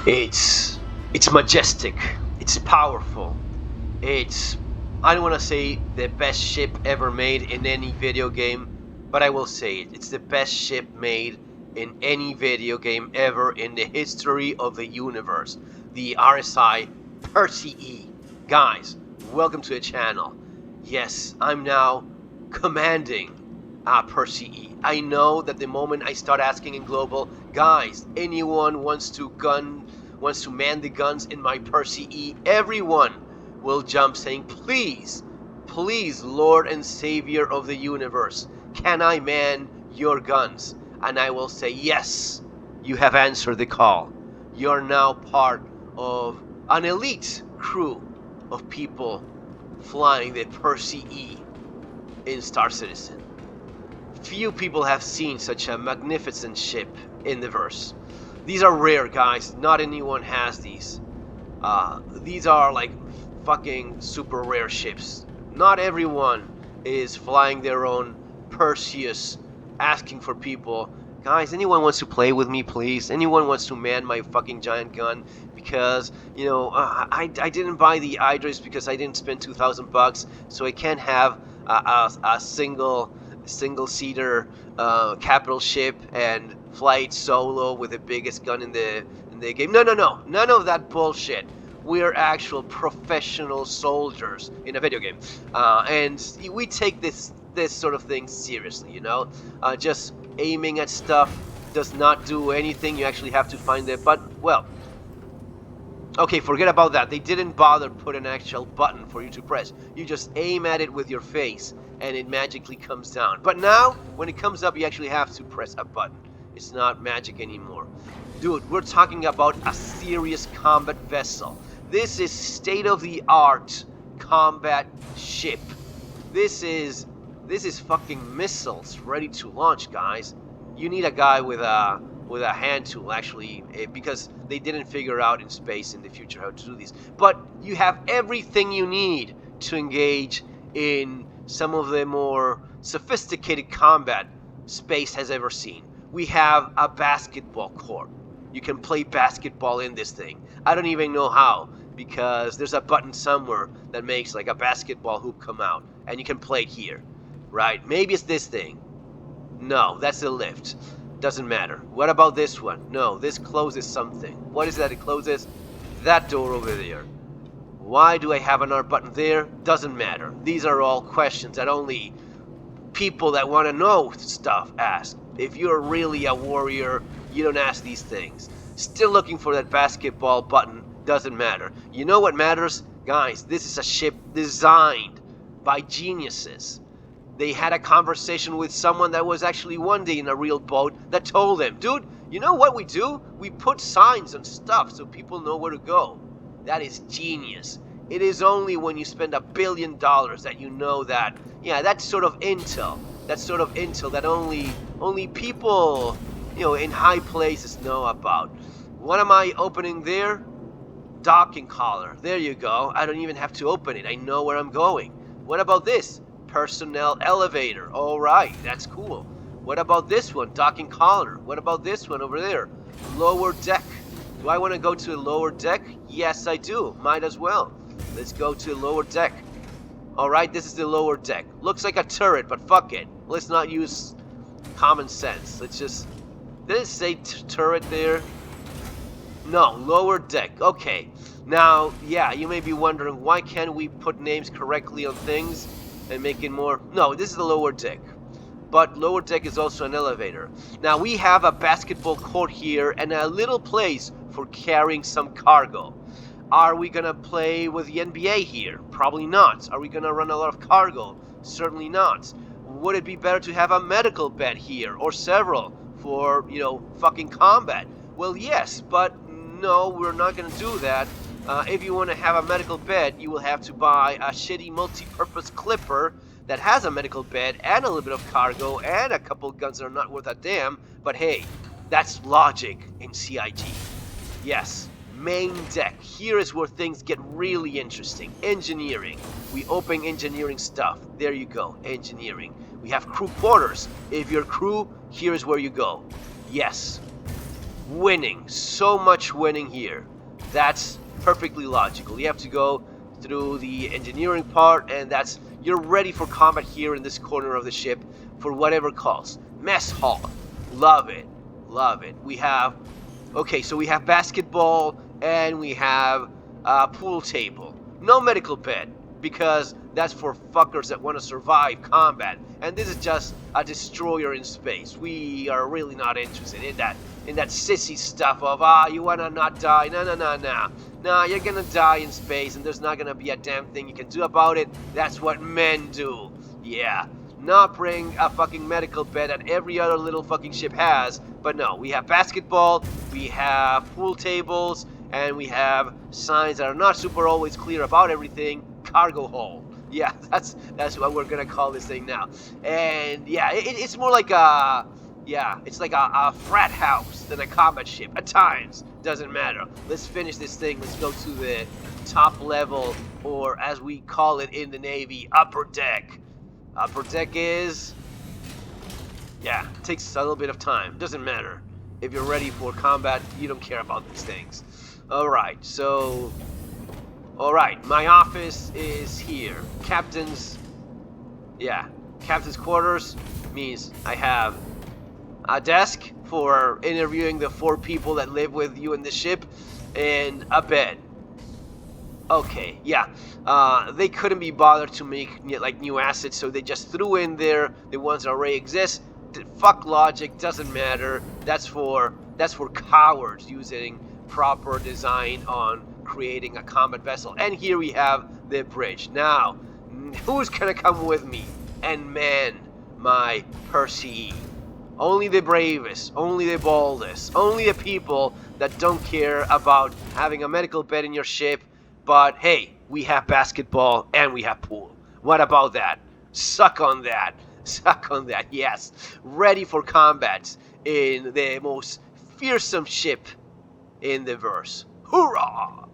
It's majestic. It's powerful. It's I don't want to say the best ship ever made in any video game, but I will say it. It's the best ship made in any video game ever in the history of the universe. The RSI Perseus. Guys, welcome to the channel. Yes, I'm now commanding Perseus. I know that the moment I start asking in global, guys, anyone wants to man the guns in my Perseus, everyone will jump saying, please, please, Lord and Savior of the universe, can I man your guns? And I will say, yes, you have answered the call. You're now part of an elite crew of people flying the Perseus in Star Citizen. Few people have seen such a magnificent ship in the verse. These are rare, guys. Not anyone has these. These are like fucking super rare ships. Not everyone is flying their own Perseus, asking for people. Guys, anyone wants to play with me, please? Anyone wants to man my fucking giant gun? Because, you know, I didn't buy the Idris because I didn't spend $2,000, so I can't have a single-seater capital ship and fly it solo with the biggest gun in the game. No, none of that bullshit. We're actual professional soldiers in a video game, and we take this sort of thing seriously. You know, just aiming at stuff does not do anything. You actually have to find the button. Well, okay, forget about that. They didn't bother put an actual button for you to press. You just aim at it with your face, and it magically comes down. But now, when it comes up, you actually have to press a button. It's not magic anymore. Dude, we're talking about a serious combat vessel. This is state-of-the-art combat ship. This is fucking missiles ready to launch, guys. You need a guy with a hand tool, actually, because they didn't figure out in space in the future how to do this. But you have everything you need to engage in some of the more sophisticated combat space has ever seen. We have a basketball court. You can play basketball in this thing. I don't even know how, because there's a button somewhere that makes like a basketball hoop come out, and you can play it here, right? Maybe it's this thing. No, that's the lift. Doesn't matter. What about this one? No, this closes something. What is that it closes? That door over there. Why do I have another button there? Doesn't matter. These are all questions that only people that want to know stuff ask. If you're really a warrior, you don't ask these things. Still looking for that basketball button. Doesn't matter. You know what matters? Guys, this is a ship designed by geniuses. They had a conversation with someone that was actually one day in a real boat that told them, dude, you know what we do? We put signs on stuff so people know where to go. That is genius. It is only when you spend $1 billion that you know that, yeah, that's sort of intel. That's sort of intel that only people, you know, in high places know about. What am I opening there? Docking collar. There you go. I don't even have to open it. I know where I'm going. What about this? Personnel elevator. All right, that's cool. What about this one? Docking collar. What about this one over there? Lower deck. Do I want to go to the lower deck? Yes, I do. Might as well. Let's go to the lower deck. All right, this is the lower deck. Looks like a turret, but fuck it. Let's not use common sense. Let's just... Did it say turret there? No, lower deck. Okay. Now, yeah, you may be wondering, why can't we put names correctly on things and make it more... No, this is the lower deck. But lower deck is also an elevator. Now, we have a basketball court here and a little place for carrying some cargo. Are we gonna play with the NBA here? Probably not. Are we gonna run a lot of cargo? Certainly not. Would it be better to have a medical bed here, or several, for, you know, fucking combat? Well, yes, but no, we're not gonna do that. If you want to have a medical bed, you will have to buy a shitty multi-purpose clipper that has a medical bed and a little bit of cargo and a couple guns that are not worth a damn. But hey, that's logic in CIG. Yes. Main deck. Here is where things get really interesting. Engineering. We open engineering stuff. There you go. Engineering. We have crew quarters. If you're crew, here's where you go. Yes. winning. So much winning here. That's perfectly logical. You have to go through the engineering part, and that's you're ready for combat here in this corner of the ship for whatever calls. Mess hall. Love it. Love it. We have... Okay, so we have basketball, and we have a pool table. No medical bed, because that's for fuckers that want to survive combat. And this is just a destroyer in space. We are really not interested in that sissy stuff of, you wanna not die. No, you're gonna die in space, and there's not gonna be a damn thing you can do about it. That's what men do. Yeah. Not bring a fucking medical bed that every other little fucking ship has. But no, we have basketball, we have pool tables, and we have signs that are not super always clear about everything. Cargo hold. Yeah, that's what we're gonna call this thing now. And yeah, it's more like it's like a frat house than a combat ship at times. Doesn't matter. Let's finish this thing. Let's go to the top level, or as we call it in the Navy, upper deck. Upper deck is... Yeah, it takes a little bit of time. Doesn't matter. If you're ready for combat, you don't care about these things. Alright, so... Alright, my office is here. Captain's quarters means I have a desk for interviewing the 4 people that live with you in the ship, and a bed. Okay, yeah. They couldn't be bothered to make like new assets, so they just threw in there the ones that already exist. Fuck logic, doesn't matter. That's for cowards using proper design on creating a combat vessel. And here we have the bridge. Now, who's gonna come with me and man my Perseus? Only the bravest, only the boldest, only the people that don't care about having a medical bed in your ship. But hey, we have basketball and we have pool. What about that? Suck on that. Suck on that, yes. Ready for combat in the most fearsome ship in the verse. Hoorah!